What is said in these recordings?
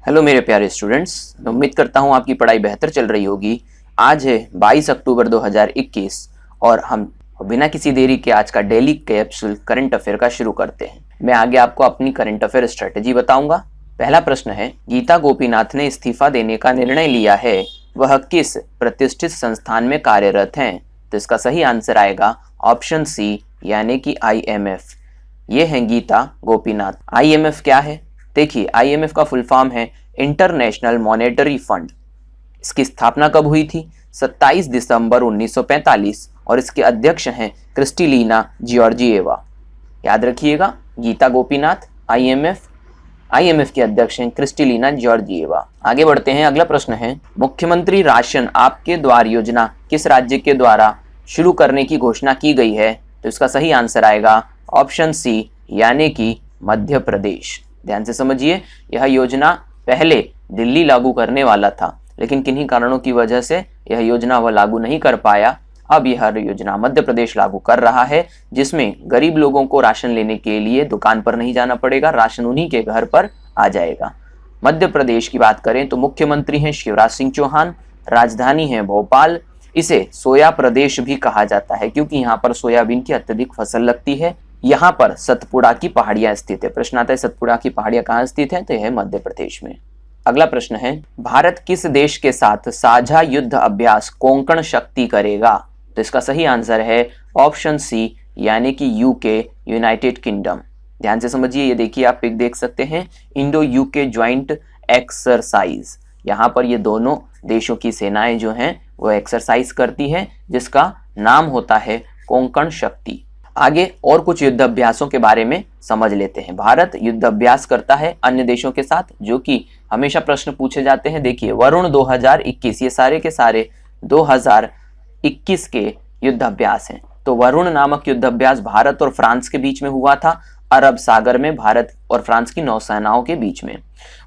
Hello मेरे प्यारे students, मैं उम्मीद करता हूँ आपकी पढ़ाई बेहतर चल रही होगी। आज है 22 अक्टूबर 2021 और हम बिना किसी देरी के आज का डेली कैप्सूल करंट अफेयर का शुरू करते हैं। मैं आगे आपको अपनी करंट अफेयर स्ट्रेटेजी बताऊंगा। पहला प्रश्न है, गीता गोपीनाथ ने इस्तीफा देने का निर्णय लिया है, वह किस प्रतिष्ठित संस्थान में कार्यरत हैं? तो इसका सही आंसर आएगा ऑप्शन सी यानी कि IMF। ये हैं गीता गोपीनाथ। IMF क्या है? देखिए, IMF का फुल फॉर्म है इंटरनेशनल मॉनेटरी फंड। इसकी स्थापना कब हुई थी? 27 दिसंबर 1945 और इसके अध्यक्ष हैं क्रिस्टलिना जॉर्जिएवा। याद रखिएगा, गीता गोपीनाथ IMF के अध्यक्ष हैं क्रिस्टलिना जॉर्जिएवा। आगे बढ़ते हैं, अगला प्रश्न है, मुख्यमंत्री राशन आपके द्वार योजना किस राज्य के द्वारा शुरू करने की घोषणा की गई है? तो इसका सही आंसर आएगा ऑप्शन सी यानी कि मध्य प्रदेश। ध्यान से समझिए, यह योजना पहले दिल्ली लागू करने वाला था, लेकिन किन्हीं कारणों की वजह से यह योजना वह लागू नहीं कर पाया। अब यह योजना मध्य प्रदेश लागू कर रहा है, जिसमें गरीब लोगों को राशन लेने के लिए दुकान पर नहीं जाना पड़ेगा, राशन उन्हीं के घर पर आ जाएगा। मध्य प्रदेश की बात करें तो मुख्यमंत्री हैं शिवराज सिंह चौहान, राजधानी है भोपाल। इसे सोया प्रदेश भी कहा जाता है क्योंकि यहाँ पर सोयाबीन की अत्यधिक फसल लगती है। यहाँ पर सतपुड़ा की पहाड़ियां स्थित है। प्रश्न आता है सतपुड़ा की पहाड़ियां कहाँ स्थित है? तो यह मध्य प्रदेश में। अगला प्रश्न है, भारत किस देश के साथ साझा युद्ध अभ्यास कोंकण शक्ति करेगा? तो इसका सही आंसर है ऑप्शन सी यानी कि UK यूनाइटेड किंगडम। ध्यान से समझिए, ये देखिए आप पिक देख सकते हैं, इंडो UK ज्वाइंट एक्सरसाइज। यहाँ पर ये दोनों देशों की सेनाएं जो हैं वो एक्सरसाइज करती है, जिसका नाम होता है कोंकण शक्ति। आगे और कुछ युद्ध अभ्यासों के बारे में समझ लेते हैं। भारत युद्ध अभ्यास करता है अन्य देशों के साथ, जो कि हमेशा प्रश्न पूछे जाते हैं। देखिए, वरुण 2021, ये सारे के सारे 2021 के युद्ध अभ्यास हैं। तो वरुण नामक युद्ध अभ्यास भारत और फ्रांस के बीच में हुआ था, अरब सागर में भारत और फ्रांस की नौसेनाओं के बीच में।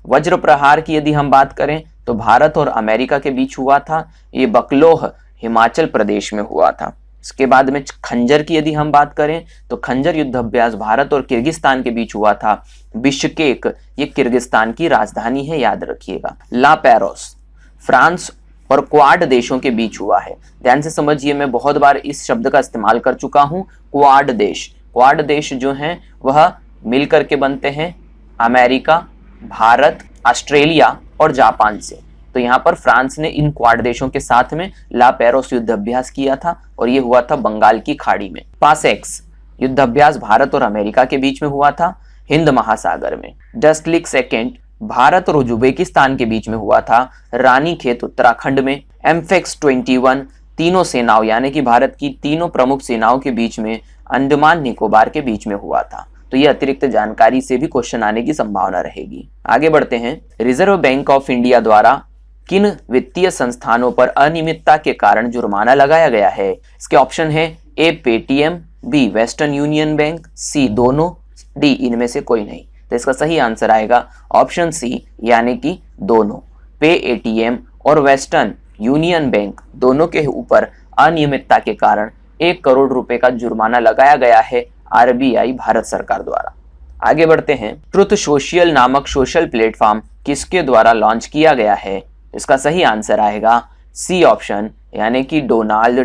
वज्र प्रहार की यदि हम बात करें तो भारत और अमेरिका के बीच हुआ था, ये बकलोह हिमाचल प्रदेश में हुआ था। इसके बाद में खंजर की यदि हम बात करें तो खंजर युद्ध अभ्यास भारत और किर्गिस्तान के बीच हुआ था, बिश्केक, ये किर्गिस्तान की राजधानी है, याद रखिएगा। ला पेरोस फ्रांस और क्वाड देशों के बीच हुआ है। ध्यान से समझिए, मैं बहुत बार इस शब्द का इस्तेमाल कर चुका हूं। क्वाड देश जो हैं वह मिलकर के बनते हैं अमेरिका, भारत, ऑस्ट्रेलिया और जापान से। तो यहाँ पर फ्रांस ने इन क्वाड देशों के साथ में ला पेरोस युद्ध अभ्यास किया था और ये हुआ था बंगाल की खाड़ी में। पासेक्स युद्ध अभ्यास भारत और अमेरिका के बीच में हुआ था हिंद महासागर में। डस्टलिक सेकेंड भारत और उज्बेकिस्तान के बीच में हुआ था रानीखेत उत्तराखंड में। एम्फेक्स 21 तीनों सेनाओं यानी कि भारत की तीनों प्रमुख सेनाओं के बीच में अंडमान निकोबार के बीच में हुआ था। तो ये अतिरिक्त जानकारी से भी क्वेश्चन आने की संभावना रहेगी। आगे बढ़ते हैं, रिजर्व बैंक ऑफ इंडिया द्वारा किन वित्तीय संस्थानों पर अनियमितता के कारण जुर्माना लगाया गया है? इसके ऑप्शन है A Paytm, B western union bank, C दोनों, D इनमें से कोई नहीं। तो इसका सही आंसर आएगा ऑप्शन C यानी कि दोनों। पे ATM और वेस्टर्न यूनियन बैंक दोनों के ऊपर अनियमितता के कारण 1 करोड़ रुपए का जुर्माना लगाया गया है RBI भारत सरकार द्वारा। आगे बढ़ते हैं, ट्रुथ सोशल नामक सोशल प्लेटफॉर्म किसके द्वारा लॉन्च किया गया है? इसका सही आंसर आएगा C ऑप्शन यानी कि डोनाल्ड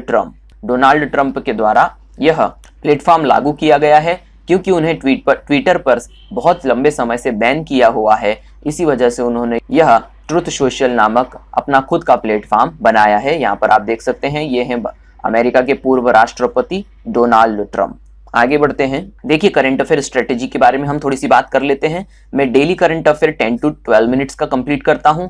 ट्रंप के द्वारा यह प्लेटफॉर्म लागू किया गया है, क्योंकि उन्हें ट्विटर पर बहुत लंबे समय से बैन किया हुआ है। इसी वजह से उन्होंने यह ट्रुथ सोशल नामक अपना खुद का प्लेटफॉर्म बनाया है। यहाँ पर आप देख सकते हैं, ये हैं अमेरिका के पूर्व राष्ट्रपति डोनाल्ड ट्रंप। आगे बढ़ते हैं, देखिए करंट अफेयर स्ट्रेटेजी के बारे में हम थोड़ी सी बात कर लेते हैं। मैं daily current affair 10 to 12 minutes का कंप्लीट करता हूं।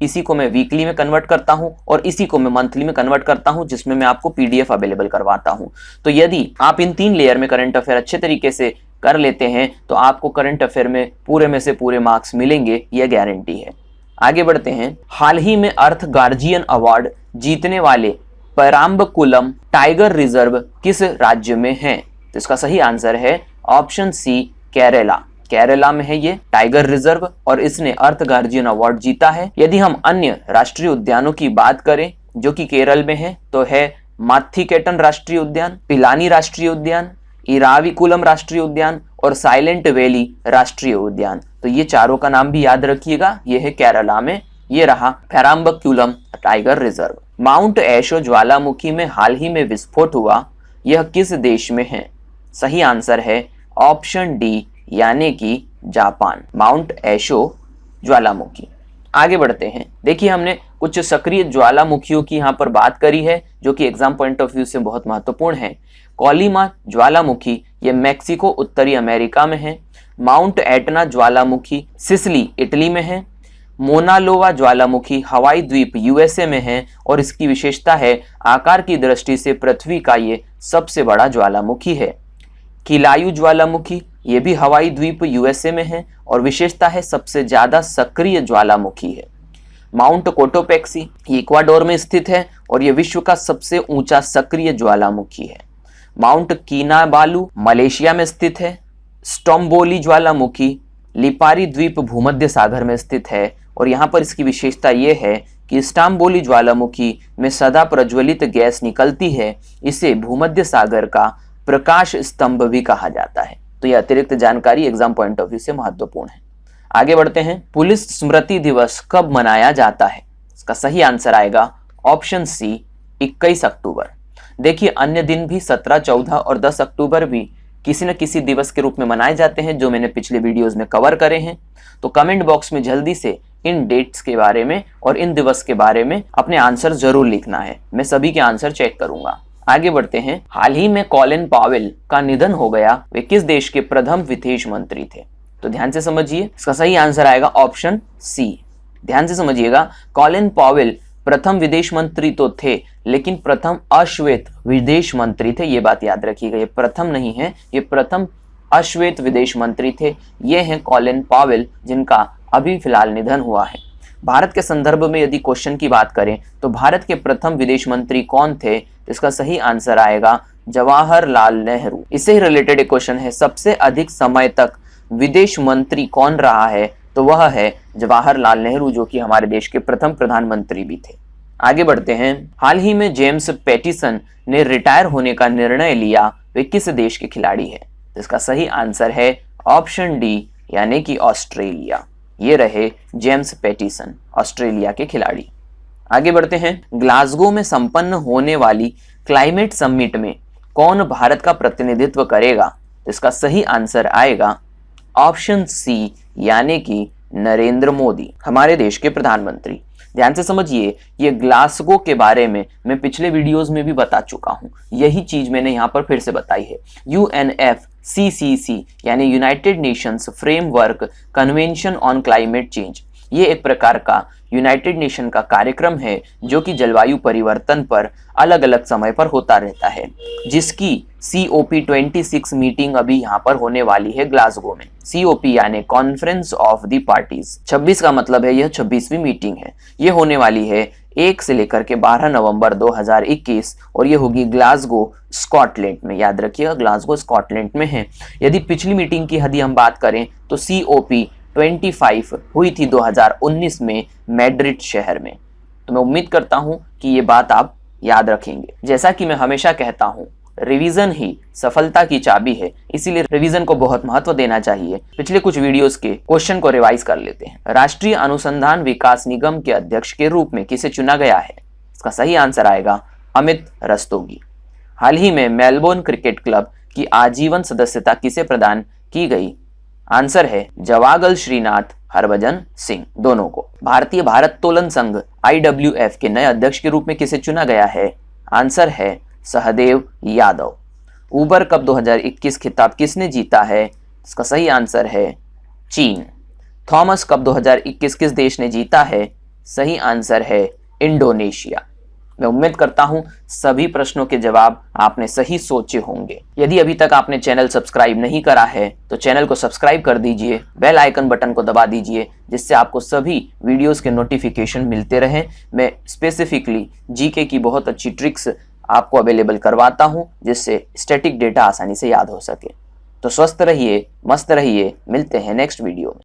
इसी को मैं वीकली में कन्वर्ट करता हूं और इसी को मैं मंथली में कन्वर्ट करता हूं, जिसमें मैं आपको PDF अवेलेबल करवाता हूं। तो यदि आप इन 3 लेयर में करंट अफेयर अच्छे तरीके से कर लेते हैं तो आपको करंट अफेयर में पूरे से पूरे मार्क्स मिलेंगे, यह गारंटी है। आगे बढ़ते हैं, हाल ही में अर्थ गार्जियन अवार्ड जीतने वाले पेराम्बकुलम टाइगर रिजर्व किस राज्य में है? तो इसका सही आंसर है ऑप्शन C केरला में है ये टाइगर रिजर्व और इसने अर्थ गार्जियन अवार्ड जीता है। यदि हम अन्य राष्ट्रीय उद्यानों की बात करें जो कि केरल में है तो है माथिकेटन राष्ट्रीय उद्यान, पिलानी राष्ट्रीय उद्यान, इराविकुलम राष्ट्रीय उद्यान और साइलेंट वैली राष्ट्रीय उद्यान। तो ये चारों का नाम भी याद रखिएगा, ये है केरला में। ये रहा पेराम्बक्यूलम टाइगर रिजर्व। माउंट एशो ज्वालामुखी में हाल ही में विस्फोट हुआ, यह किस देश में है? सही आंसर है ऑप्शन डी, यानी कि जापान। माउंट एशो ज्वालामुखी। आगे बढ़ते हैं। देखिए, हमने कुछ सक्रिय ज्वालामुखियों की यहाँ पर बात करी है जो कि एग्जाम पॉइंट ऑफ व्यू से बहुत महत्वपूर्ण है। कोलिमा ज्वालामुखी ये मैक्सिको उत्तरी अमेरिका में है। माउंट एटना ज्वालामुखी सिसिली इटली में है। मोनालोवा ज्वालामुखी हवाई द्वीप यूएसए में है और इसकी विशेषता है आकार की दृष्टि से पृथ्वी का ये सबसे बड़ा ज्वालामुखी है। किलायू ज्वालामुखी ये भी हवाई द्वीप यूएसए में है और विशेषता है सबसे ज्यादा सक्रिय ज्वालामुखी है। माउंट कोटोपेक्सी ये इक्वाडोर में स्थित है और यह विश्व का सबसे ऊंचा सक्रिय ज्वालामुखी है। माउंट कीनाबालू मलेशिया में स्थित है। स्टोम्बोली ज्वालामुखी लिपारी द्वीप भूमध्य सागर में स्थित है और यहाँ पर इसकी विशेषता यह है कि स्टोम्बोली ज्वालामुखी में सदा प्रज्वलित गैस निकलती है। इसे भूमध्य सागर का प्रकाश स्तंभ भी कहा जाता है। तो यह अतिरिक्त जानकारी एग्जाम पॉइंट ऑफ व्यू से महत्वपूर्ण है। आगे बढ़ते हैं। पुलिस स्मृति दिवस कब मनाया जाता है? इसका सही आंसर आएगा ऑप्शन सी, 21 अक्टूबर। देखिए, अन्य दिन भी 17, 14 और 10 अक्टूबर भी किसी न किसी दिवस के रूप में मनाए जाते हैं जो मैंने पिछले वीडियोस में कवर करे हैं। तो कमेंट बॉक्स में जल्दी से इन डेट्स के बारे में और इन दिवस के बारे में अपने आंसर जरूर लिखना है। मैं सभी के आंसर चेक करूंगा। आगे बढ़ते हैं। हाल ही में कॉलिन पावेल का निधन हो गया, वे किस देश के प्रथम विदेश मंत्री थे? तो ध्यान से समझिए, इसका सही आंसर आएगा ऑप्शन सी। ध्यान से समझिएगा, कॉलिन पावेल प्रथम विदेश मंत्री तो थे लेकिन प्रथम अश्वेत विदेश मंत्री थे। ये बात याद रखिएगा, ये प्रथम नहीं है, ये प्रथम अश्वेत विदेश मंत्री थे। ये हैं कॉलिन पावेल, जिनका अभी फिलहाल निधन हुआ है। भारत के संदर्भ में यदि क्वेश्चन की बात करें तो भारत के प्रथम विदेश मंत्री कौन थे? इसका सही आंसर आएगा जवाहरलाल नेहरू। इससे ही रिलेटेड एक क्वेश्चन है, सबसे अधिक समय तक विदेश मंत्री कौन रहा है? तो वह है जवाहरलाल नेहरू, जो कि हमारे देश के प्रथम प्रधानमंत्री भी थे। आगे बढ़ते हैं। हाल ही में जेम्स पैटिसन ने रिटायर होने का निर्णय लिया, वे किस देश के खिलाड़ी है? तो इसका सही आंसर है ऑप्शन डी, यानी कि ऑस्ट्रेलिया। ये रहे जेम्स पैटिसन, ऑस्ट्रेलिया के खिलाड़ी। आगे बढ़ते हैं। ग्लासगो में संपन्न होने वाली क्लाइमेट समिट में कौन भारत का प्रतिनिधित्व करेगा? तो इसका सही आंसर आएगा ऑप्शन सी, यानी कि नरेंद्र मोदी, हमारे देश के प्रधानमंत्री। ध्यान से समझिए, ये ग्लासगो के बारे में मैं पिछले वीडियोस में भी बता चुका हूं, यही चीज मैंने यहां पर फिर से बताई है। UNFCCC यानी United Nations framework convention on climate change, ये एक प्रकार का यूनाइटेड नेशन का कार्यक्रम है जो कि जलवायु परिवर्तन पर अलग अलग समय पर होता रहता है, जिसकी COP26 मीटिंग अभी यहाँ पर होने वाली है ग्लासगो में। COP यानी कॉन्फ्रेंस ऑफ द पार्टीज, 26 का मतलब है यह 26वीं मीटिंग है। ये होने वाली है 1 से लेकर के 12 नवंबर 2021 और ये होगी ग्लासगो स्कॉटलैंड में। याद रखिएगा, ग्लासगो स्कॉटलैंड में है। यदि पिछली मीटिंग की यदि हम बात करें तो COP25 हुई थी 2019 में मैड्रिड शहर में। तो मैं उम्मीद करता हूं कि ये बात आप याद रखेंगे। जैसा कि मैं हमेशा कहता हूं, रिवीजन ही सफलता की चाबी है, इसीलिए रिवीजन को बहुत महत्व देना चाहिए। पिछले कुछ वीडियोस के क्वेश्चन को रिवाइज कर लेते हैं। राष्ट्रीय अनुसंधान विकास निगम के अध्यक्ष के रूप में किसे चुना गया है? इसका सही आंसर आएगा अमित रस्तोगी। हाल ही में मेलबोर्न क्रिकेट क्लब की आजीवन सदस्यता किसे प्रदान की गई? आंसर है जवागल श्रीनाथ हरभजन सिंह, दोनों को। भारतीय भारोत्तोलन संघ IWF के नए अध्यक्ष के रूप में किसे चुना गया है? आंसर है सहदेव यादव। उबर कप 2021 खिताब किसने जीता है? इसका सही आंसर है चीन। थॉमस कप 2021 किस देश ने जीता है? सही आंसर है इंडोनेशिया। मैं उम्मीद करता हूं सभी प्रश्नों के जवाब आपने सही सोचे होंगे। यदि अभी तक आपने चैनल सब्सक्राइब नहीं करा है तो चैनल को सब्सक्राइब कर दीजिए, बेल आइकन बटन को दबा दीजिए, जिससे आपको सभी वीडियोस के नोटिफिकेशन मिलते रहें। मैं स्पेसिफिकली जीके की बहुत अच्छी ट्रिक्स आपको अवेलेबल करवाता हूं, जिससे स्टैटिक डेटा आसानी से याद हो सके। तो स्वस्थ रहिए, मस्त रहिए, मिलते हैं नेक्स्ट वीडियो में।